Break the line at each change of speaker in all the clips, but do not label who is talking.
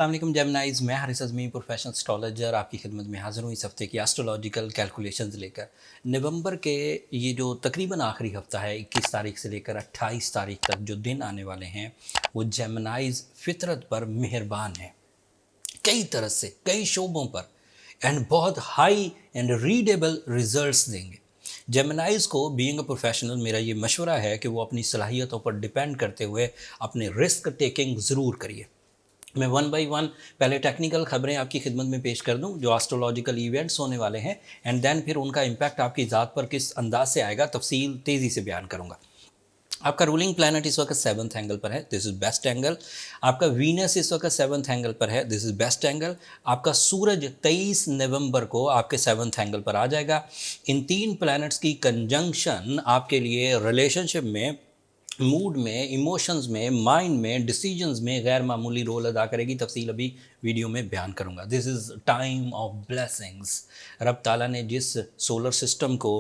अस्सलाम वालेकुम जेमिनाइज, मैं हारिस अज़मी प्रोफेशनल एस्ट्रोलॉजर आपकी खिदमत में हाज़िर हूँ इस हफ़्ते की एस्ट्रोलॉजिकल कैलकुलेशंस लेकर। नवंबर के ये जो तकरीबन आखिरी हफ़्ता है 21 तारीख से लेकर 28 तारीख तक जो दिन आने वाले हैं वो जेमिनाइज फितरत पर मेहरबान हैं कई तरह से, कई शोबों पर, एंड बहुत हाई एंड रीडेबल रिजल्ट्स देंगे। जेमिनाइज को बीइंग अ प्रोफेशनल मेरा ये मशवरा है कि वो अपनी सलाहियतों पर डिपेंड करते हुए अपने रिस्क टेकिंग ज़रूर करिए। मैं वन बाय वन पहले टेक्निकल खबरें आपकी खिदमत में पेश कर दूं जो एस्ट्रोलॉजिकल इवेंट्स होने वाले हैं, एंड देन फिर उनका इम्पैक्ट आपकी ज़ात पर किस अंदाज से आएगा तफसील तेज़ी से बयान करूंगा। आपका रूलिंग प्लैनेट इस वक्त 7th एंगल पर है, दिस इज़ बेस्ट एंगल। आपका वीनस इस वक्त 7th एंगल पर है, दिस इज़ बेस्ट एंगल। आपका सूरज 23 नवंबर को आपके 7th एंगल पर आ जाएगा। इन तीन प्लैनेट्स की कंजंक्शन आपके लिए रिलेशनशिप में, मूड में, इमोशंस में, माइंड में, डिसीजंस में गैर मामूली रोल अदा करेगी। तफसील अभी वीडियो में बयान करूंगा। This is time of blessings. रब ताला ने जिस सोलर सिस्टम को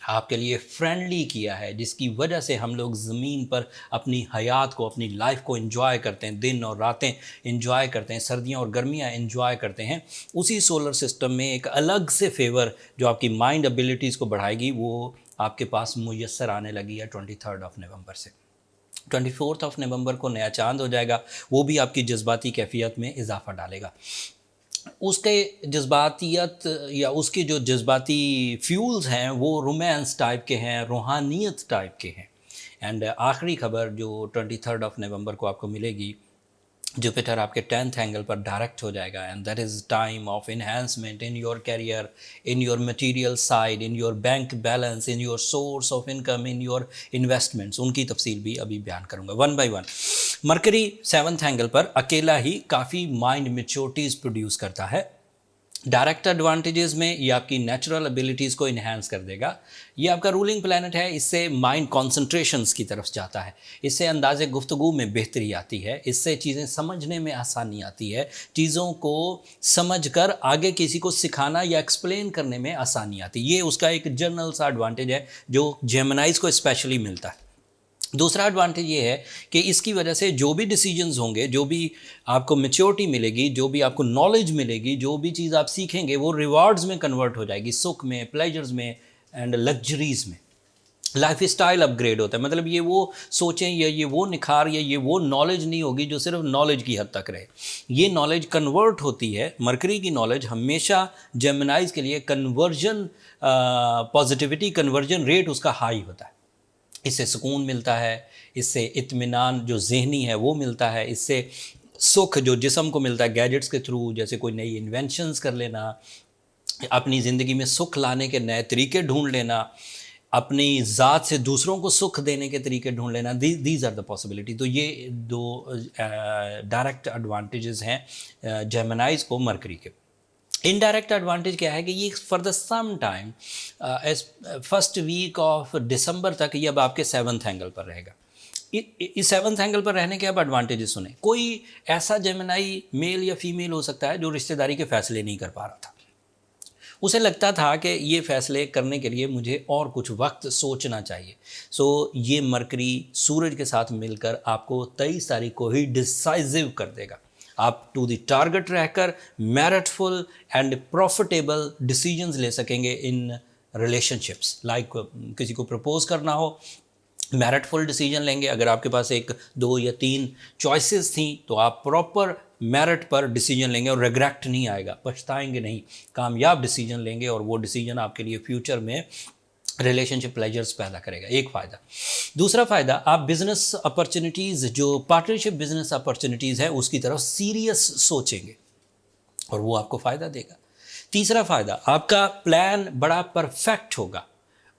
आपके लिए फ्रेंडली किया है, जिसकी वजह से हम लोग ज़मीन पर अपनी हयात को, अपनी लाइफ को एंजॉय करते हैं, दिन और रातें एंजॉय करते हैं, सर्दियां और गर्मियां एंजॉय करते हैं, उसी सोलर सिस्टम में एक अलग से फेवर जो आपकी माइंड एबिलिटीज़ को बढ़ाएगी वो आपके पास मुयस्सर आने लगी है 23 नवंबर से। 24 नवंबर को नया चांद हो जाएगा, वो भी आपकी जज्बाती कैफियत में इजाफा डालेगा। उसके जज्बातियत या उसके जो जज्बाती फ्यूल्स हैं वो रोमांस टाइप के हैं, रूहानियत टाइप के हैं। एंड आखिरी खबर जो 23 नवंबर को आपको मिलेगी, जुपिटर आपके 10th एंगल पर डायरेक्ट हो जाएगा, and that is time of enhancement in your career, in your material side, in your bank balance, in your source of income, in your investments. उनकी तफसील भी अभी बयान करूंगा one by one. Mercury 7th angle पर अकेला ही काफ़ी mind मेच्योरिटीज़ produce करता है। डायरेक्ट एडवांटेजेस में ये आपकी नेचुरल एबिलिटीज़ को इन्हांस कर देगा। ये आपका रूलिंग प्लैनेट है, इससे माइंड कॉन्सेंट्रेशंस की तरफ जाता है, इससे अंदाज़े गुफ्तगू में बेहतरी आती है, इससे चीज़ें समझने में आसानी आती है, चीज़ों को समझ कर आगे किसी को सिखाना या एक्सप्लेन करने में आसानी आती है। ये उसका एक जनरल सा एडवांटेज है जो जेमिनाइज को स्पेशली मिलता है। दूसरा एडवांटेज ये है कि इसकी वजह से जो भी डिसीजंस होंगे, जो भी आपको मैच्योरिटी मिलेगी, जो भी आपको नॉलेज मिलेगी, जो भी चीज़ आप सीखेंगे वो रिवार्ड्स में कन्वर्ट हो जाएगी, सुख में, प्लेजर्स में एंड लग्जरीज़ में। लाइफ स्टाइल अपग्रेड होता है, मतलब ये वो सोचें या ये वो निखार या ये वो नॉलेज नहीं होगी जो सिर्फ नॉलेज की हद तक रहे। ये नॉलेज कन्वर्ट होती है। मरकरी की नॉलेज हमेशा जेमिनाइज के लिए कन्वर्जन, पॉजिटिविटी कन्वर्जन रेट उसका हाई होता है। इससे सुकून मिलता है, इससे इत्मीनान जो ज़हनी है वो मिलता है, इससे सुख जो जिस्म को मिलता है गैजेट्स के थ्रू, जैसे कोई नई इन्वेंशंस कर लेना, अपनी ज़िंदगी में सुख लाने के नए तरीके ढूंढ लेना, अपनी ज़ात से दूसरों को सुख देने के तरीके ढूंढ लेना, दीज आर द पॉसिबिलिटी। तो ये दो डायरेक्ट एडवांटेजेस हैं जेमिनाइज को मरकरी के। इनडायरेक्ट एडवांटेज क्या है कि ये for the some time, as first week of December तक ये अब आपके 7th एंगल पर रहेगा। इस 7th एंगल पर रहने के अब एडवांटेजेस सुने। कोई ऐसा जेमिनाई मेल या फीमेल हो सकता है जो रिश्तेदारी के फैसले नहीं कर पा रहा था, उसे लगता था कि ये फ़ैसले करने के लिए मुझे और कुछ वक्त सोचना चाहिए। सो ये मरकरी सूरज के साथ मिलकर आपको 23 तारीख को ही डिसाइसिव कर देगा। आप टू द टारगेट रहकर मेरिटफुल एंड प्रॉफिटेबल डिसीजंस ले सकेंगे इन रिलेशनशिप्स। लाइक किसी को प्रपोज करना हो, मेरिटफुल डिसीजन लेंगे। अगर आपके पास 1, 2 या 3 चॉइसेस थी तो आप प्रॉपर मेरिट पर डिसीजन लेंगे और रिग्रेट नहीं आएगा, पछताएंगे नहीं, कामयाब डिसीजन लेंगे और वो डिसीजन आपके लिए फ्यूचर में रिलेशनशिप प्लेजर्स पैदा करेगा। एक फ़ायदा। दूसरा फ़ायदा, आप बिज़नेस अपॉर्चुनिटीज़, जो पार्टनरशिप बिज़नेस अपॉर्चुनिटीज़ है उसकी तरफ सीरियस सोचेंगे और वो आपको फ़ायदा देगा। तीसरा फ़ायदा, आपका प्लान बड़ा परफेक्ट होगा।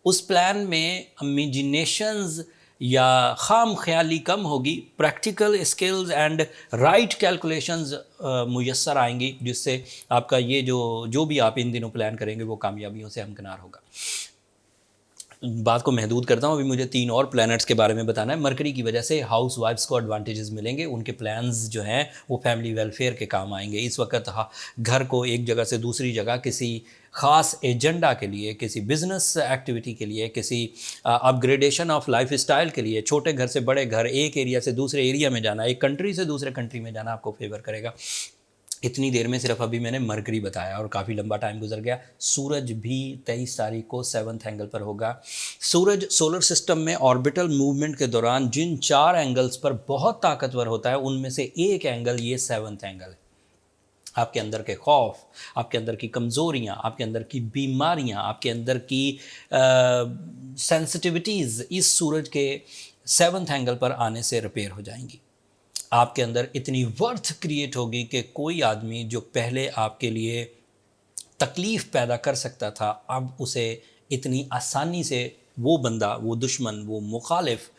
उस प्लान में इमेजिनेशंस या खाम ख्याली कम होगी, practical skills and right calculations मुयस्सर आएंगी, जिससे आपका ये जो भी आप इन दिनों प्लान करेंगे वो कामयाबियों से हमकिनार होगा। बात को महदूद करता हूँ, अभी मुझे 3 और प्लैनेट्स के बारे में बताना है। मरकरी की वजह से हाउस वाइफ्स को एडवांटेजेस मिलेंगे, उनके प्लान्स जो हैं वो फैमिली वेलफेयर के काम आएंगे। इस वक्त घर को एक जगह से दूसरी जगह किसी ख़ास एजेंडा के लिए, किसी बिजनेस एक्टिविटी के लिए, किसी अपग्रेडेशन ऑफ लाइफ स्टाइल के लिए, छोटे घर से बड़े घर, एक एरिया से दूसरे एरिया में जाना, एक कंट्री से दूसरे कंट्री में जाना आपको फेवर करेगा। इतनी देर में सिर्फ अभी मैंने मरकरी बताया और काफ़ी लंबा टाइम गुजर गया। सूरज भी 23 तारीख को 7th एंगल पर होगा। सूरज सोलर सिस्टम में ऑर्बिटल मूवमेंट के दौरान जिन 4 एंगल्स पर बहुत ताकतवर होता है, उनमें से एक एंगल ये 7th एंगल है। आपके अंदर के खौफ, आपके अंदर की कमज़ोरियाँ, आपके अंदर की बीमारियाँ, आपके अंदर की सेंसिटिविटीज़ इस सूरज के 7th एंगल पर आने से रिपेयर हो जाएंगी। आपके अंदर इतनी वर्थ क्रिएट होगी कि कोई आदमी जो पहले आपके लिए तकलीफ़ पैदा कर सकता था, अब उसे इतनी आसानी से वो बंदा, वो दुश्मन, वो मुखालिफ,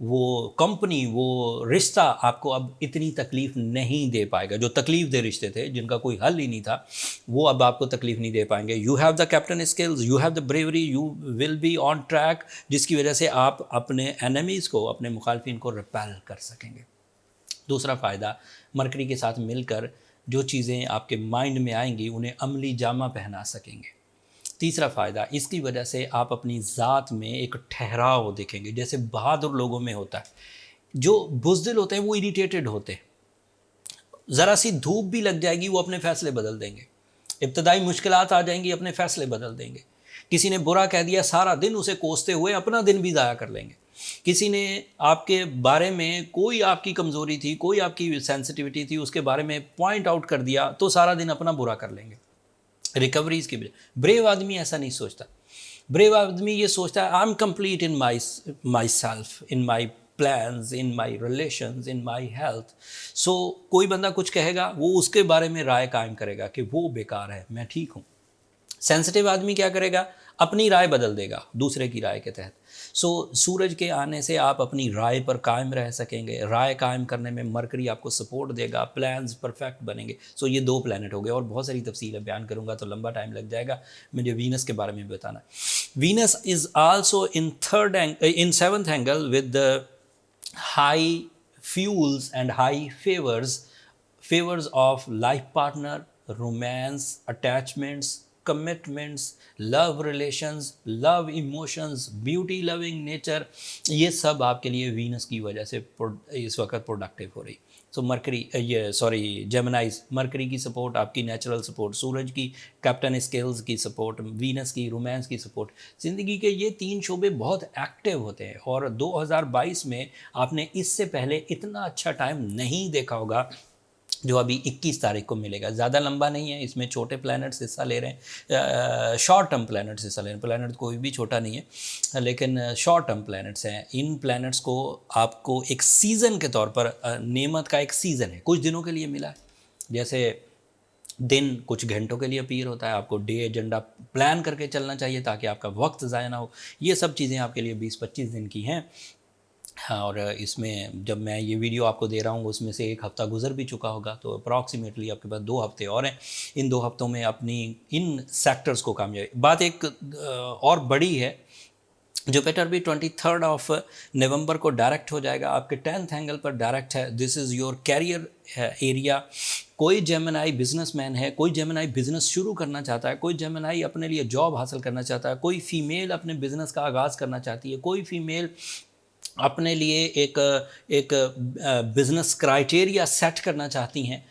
वो कंपनी, वो रिश्ता आपको अब इतनी तकलीफ़ नहीं दे पाएगा। जो तकलीफ़ दे रिश्ते थे, जिनका कोई हल ही नहीं था, वो अब आपको तकलीफ़ नहीं दे पाएंगे। You have the captain skills, you have the bravery, you will be on track, जिसकी वजह से आप अपने एनिमीज़ को, अपने मुखालफिन को रिपेल कर सकेंगे। दूसरा फ़ायदा, मरकरी के साथ मिलकर जो चीज़ें आपके माइंड में आएंगी उन्हें अमली जामा पहना सकेंगे। तीसरा फ़ायदा, इसकी वजह से आप अपनी ज़ात में एक ठहराव देखेंगे, जैसे बहादुर लोगों में होता है। जो बुज़दिल होते हैं वो इरिटेटेड होते हैं, ज़रा सी धूप भी लग जाएगी वो अपने फ़ैसले बदल देंगे, इब्तदाई मुश्किलात आ जाएंगी अपने फ़ैसले बदल देंगे। किसी ने बुरा कह दिया, सारा दिन उसे कोसते हुए अपना दिन भी ज़ाया कर लेंगे। किसी ने आपके बारे में कोई आपकी कमज़ोरी थी, कोई आपकी सेंसिटिविटी थी, उसके बारे में पॉइंट आउट कर दिया तो सारा दिन अपना बुरा कर लेंगे। रिकवरीज की ब्रेव आदमी ऐसा नहीं सोचता। ब्रेव आदमी ये सोचता है, I am complete in my self, in my plans, in my relations, in my health. So कोई बंदा कुछ कहेगा, वो उसके बारे में राय कायम करेगा कि वो बेकार है, मैं ठीक हूँ। सेंसिटिव आदमी क्या करेगा, अपनी राय बदल देगा दूसरे की राय के तहत। सो सूरज के आने से आप अपनी राय पर कायम रह सकेंगे। राय कायम करने में मरकरी आपको सपोर्ट देगा, प्लान्स परफेक्ट बनेंगे। सो ये 2 प्लैनेट हो गए और बहुत सारी तफसीलें बयान करूंगा तो लंबा टाइम लग जाएगा। मुझे वीनस के बारे में बताना है। Venus is also in 7th angle with the high fuels and high favours of life partner, romance, attachments, commitments, love relations, love emotions, beauty loving nature, ये सब आपके लिए वीनस की वजह से इस वक्त प्रोडक्टिव हो रही। सो जेमिनाइज, मरकरी की सपोर्ट, आपकी नेचुरल सपोर्ट, सूरज की कैप्टन स्किल्स की सपोर्ट, वीनस की रोमांस की सपोर्ट, ज़िंदगी के ये 3 शोबे बहुत एक्टिव होते हैं। और 2022 में आपने इससे पहले इतना अच्छा टाइम नहीं देखा होगा जो अभी 21 तारीख को मिलेगा। ज़्यादा लंबा नहीं है, इसमें छोटे प्लैनेट्स हिस्सा ले रहे हैं, शॉर्ट टर्म प्लैनेट्स हिस्सा ले रहे हैं। प्लैनेट कोई भी छोटा नहीं है, लेकिन शॉर्ट टर्म प्लैनेट्स हैं। इन प्लैनेट्स को आपको एक सीज़न के तौर पर, नेमत का एक सीज़न है, कुछ दिनों के लिए मिला है। जैसे दिन कुछ घंटों के लिए अपीयर होता है, आपको डे एजेंडा प्लान करके चलना चाहिए ताकि आपका वक्त ज़ाया ना हो। ये सब चीज़ें आपके लिए 20-25 दिन की हैं। हाँ, और इसमें जब मैं ये वीडियो आपको दे रहा हूँ उसमें से 1 हफ़्ता गुजर भी चुका होगा, तो अप्रॉक्सीमेटली आपके पास 2 हफ़्ते और हैं। इन 2 हफ़्तों में अपनी इन सेक्टर्स को कामयाबी, बात एक और बड़ी है। जुपिटर भी 23 ऑफ नवंबर को डायरेक्ट हो जाएगा, आपके 10th एंगल पर डायरेक्ट है। This is your career area. कोई जेमिनाई बिजनेसमैन है, कोई जेमिनाई बिजनेस शुरू करना चाहता है, कोई जेमिनाई अपने लिए जॉब हासिल करना चाहता है, कोई फीमेल अपने बिजनेस का आगाज़ करना चाहती है, कोई फीमेल अपने लिए एक बिज़नेस क्राइटेरिया सेट करना चाहती हैं,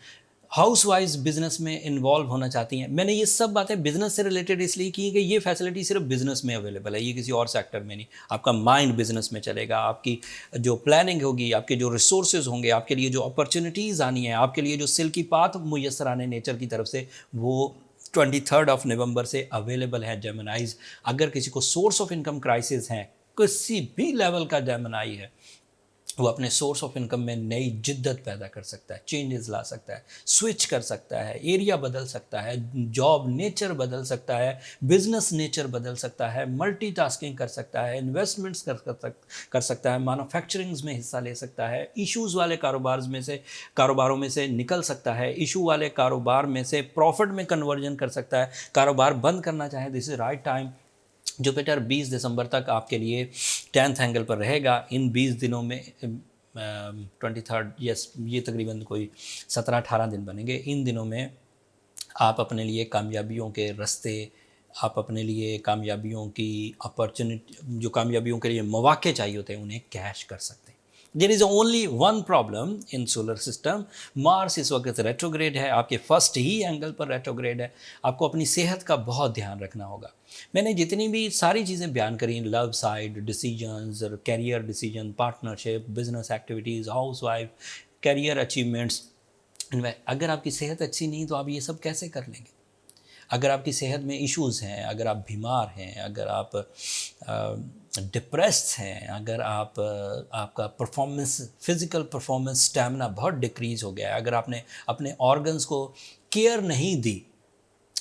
हाउस वाइज बिज़नेस में इन्वॉल्व होना चाहती हैं। मैंने ये सब बातें बिज़नेस से रिलेटेड इसलिए की कि ये फैसिलिटी सिर्फ बिज़नेस में अवेलेबल है, ये किसी और सेक्टर में नहीं। आपका माइंड बिज़नेस में चलेगा, आपकी जो प्लानिंग होगी, आपके जो रिसोर्सेज होंगे, आपके लिए जो अपॉर्चुनिटीज़ आनी है, आपके लिए जो सिल्की पाथ मुयसर आने नेचर की तरफ से, वो 23 ऑफ नवंबर से अवेलेबल है। जेमिनाइज, अगर किसी को सोर्स ऑफ इनकम क्राइसिस हैं, किसी भी लेवल का जेमिनाई है, वो अपने सोर्स ऑफ इनकम में नई जिद्दत पैदा कर सकता है, चेंजेस ला सकता है, स्विच कर सकता है, एरिया बदल सकता है, जॉब नेचर बदल सकता है, बिजनेस नेचर बदल सकता है, मल्टीटास्किंग कर सकता है, इन्वेस्टमेंट्स कर सकता है, मैन्युफैक्चरिंग्स में हिस्सा ले सकता है, इश्यूज़ वाले कारोबारों में से निकल सकता है, इशू वाले कारोबार में से प्रॉफिट में कन्वर्जन कर सकता है। कारोबार बंद करना चाहे, this is right time. Jupiter 20 दिसंबर तक आपके लिए 10th एंगल पर रहेगा। इन 20 दिनों में 23rd, यस, ये तकरीबन कोई 17-18 दिन बनेंगे। इन दिनों में आप अपने लिए कामयाबियों के रास्ते, आप अपने लिए कामयाबियों की अपॉर्चुनिटी, जो कामयाबियों के लिए मौके चाहिए होते हैं, उन्हें कैश कर सकते हैं। There is only one problem in solar system, Mars इस वक्त रेट्रोग्रेड है, आपके फर्स्ट ही एंगल पर रेट्रोग्रेड है। आपको अपनी सेहत का बहुत ध्यान रखना होगा। मैंने जितनी भी सारी चीज़ें बयान करी, love side decisions, career decision, partnership, business activities, house wife, career achievements, अगर आपकी सेहत अच्छी नहीं तो आप ये सब कैसे कर लेंगे? अगर आपकी सेहत में इश्यूज़ हैं, अगर आप बीमार हैं, अगर आप डिप्रेस्ड हैं, अगर आप आपका परफॉर्मेंस, फिज़िकल परफॉर्मेंस, स्टैमिना बहुत डिक्रीज़ हो गया है, अगर आपने अपने ऑर्गन्स को केयर नहीं दी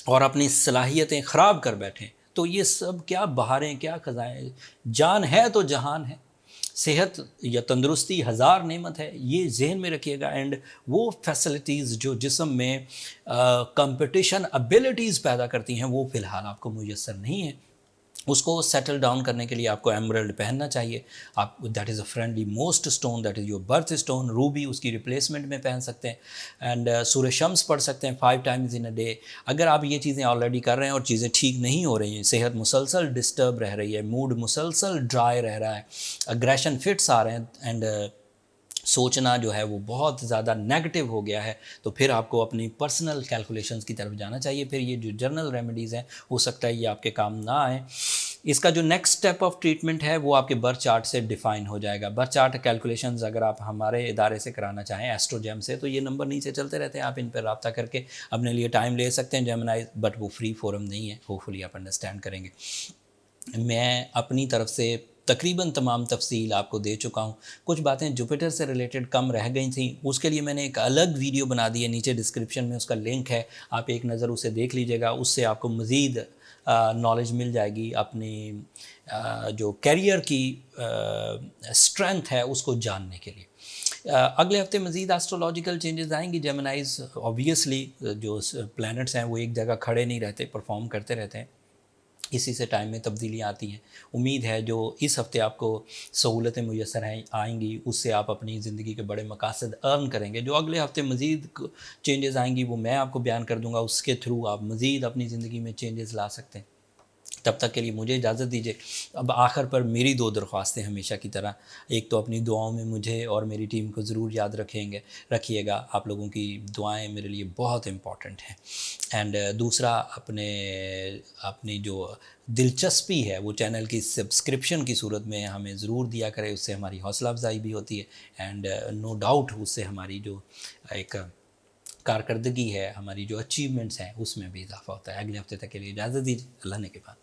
और अपनी सलाहियतें ख़राब कर बैठे, तो ये सब क्या बहारें, क्या ख़ज़ाएँ, जान है तो जहान है। सेहत या तंदुरुस्ती हज़ार नेमत है, ये जहन में रखिएगा। एंड वो फैसिलिटीज़ जो जिस्म में कंपटीशन एबिलिटीज़ पैदा करती हैं, वो फ़िलहाल आपको मुयस्सर नहीं है। उसको सेटल डाउन करने के लिए आपको एमरल्ड पहनना चाहिए। आप, that is a friendly most stone, that is your birth stone. Ruby उसकी रिप्लेसमेंट में पहन सकते हैं। एंड सूर्य शम्स पढ़ सकते हैं 5 टाइम्स इन अ डे। अगर आप ये चीज़ें ऑलरेडी कर रहे हैं और चीज़ें ठीक नहीं हो रही हैं, सेहत मुसलसल डिस्टर्ब रह रही है, मूड मुसलसल ड्राई रह रहा है, अग्रेशन फिट्स आ रहे हैं, एंड सोचना जो है वो बहुत ज़्यादा नेगेटिव हो गया है, तो फिर आपको अपनी पर्सनल कैलकुलेशंस की तरफ जाना चाहिए। फिर ये जो जर्नल रेमेडीज़ हैं, हो सकता है ये आपके काम ना आए। इसका जो नेक्स्ट स्टेप ऑफ ट्रीटमेंट है वो आपके बर्थ चार्ट से डिफाइन हो जाएगा। बर्थ चार्ट कैलकुलेशंस अगर आप हमारे इदारे से कराना चाहें, एस्ट्रोजेम से, तो ये नंबर नीचे चलते रहते हैं, आप इन पर रब्ता करके अपने लिए टाइम ले सकते हैं जेमिनी, बट वो फ्री फोरम नहीं है। होपफुली आप अंडरस्टैंड करेंगे। मैं अपनी तरफ से तकरीबन तमाम तफसील आपको दे चुका हूँ। कुछ बातें जुपिटर से रिलेटेड कम रह गई थी, उसके लिए मैंने एक अलग वीडियो बना दी है, नीचे डिस्क्रिप्शन में उसका लिंक है, आप एक नज़र उसे देख लीजिएगा। उससे आपको मज़ीद नॉलेज मिल जाएगी अपनी जो कैरियर की स्ट्रेंथ है उसको जानने के लिए। अगले हफ्ते मज़ीद एस्ट्रोलॉजिकल चेंजेस आएंगी। जेमिनाइज ऑब्वियसली जो प्लैनेट्स हैं वो एक जगह खड़े नहीं रहते, परफॉर्म करते रहते हैं, इसी से टाइम में तब्दीलियाँ आती हैं। उम्मीद है जो इस हफ़्ते आपको सहूलतें मुयस्सर हैं आएंगी, उससे आप अपनी ज़िंदगी के बड़े मकासद अर्न करेंगे। जो अगले हफ़्ते मज़ीद चेंजेस आएंगी वो मैं आपको बयान कर दूंगा, उसके थ्रू आप मज़ीद अपनी ज़िंदगी में चेंजेस ला सकते हैं। तब तक के लिए मुझे इजाज़त दीजिए। अब आखिर पर मेरी 2 दरख्वास्तें हमेशा की तरह, एक तो अपनी दुआओं में मुझे और मेरी टीम को ज़रूर याद रखिएगा। आप लोगों की दुआएं मेरे लिए बहुत इम्पॉर्टेंट हैं। एंड दूसरा, अपनी जो दिलचस्पी है वो चैनल की सब्सक्रिप्शन की सूरत में हमें ज़रूर दिया करें, उससे हमारी हौसला अफजाई भी होती है। एंड नो डाउट उससे हमारी जो एक कारकर्दगी है, हमारी जो अचीवमेंट्स हैं, उसमें भी इजाफा होता है। अगले हफ्ते तक के लिए इजाज़त दीजिए। अल्लाह ने के बाद।